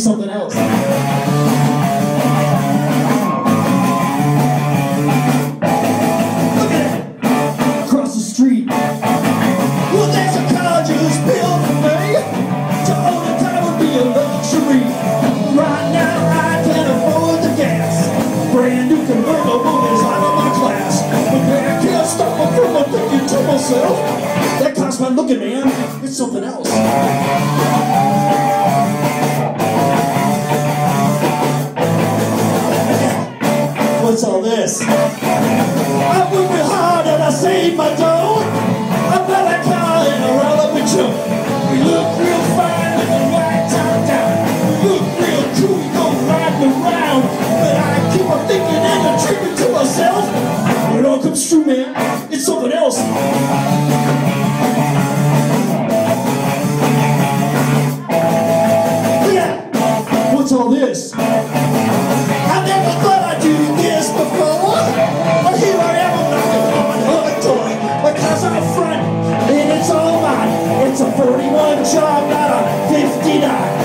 something else. Look at it! Across the street. Well, there's a car just built for me. To own a car would be a luxury. Right now I can't afford the gas. Brand new convertible is out of my class. But man, I can't stop me from thinking to myself, that car's fine looking, man. It's something else. What's all this? I worked real hard and I saved my dough. I bought a car and a roll-up Joe. We look real fine with the white top down. We look real cool, we go riding around. But I keep on thinking and I'm dreaming to myself, when it all comes true, man, it's something else. Yeah, what's all this? I never thought I'd do this before, but here I am knocking on her door. My car's out front, and it's all mine. It's a 41 job, not a 59.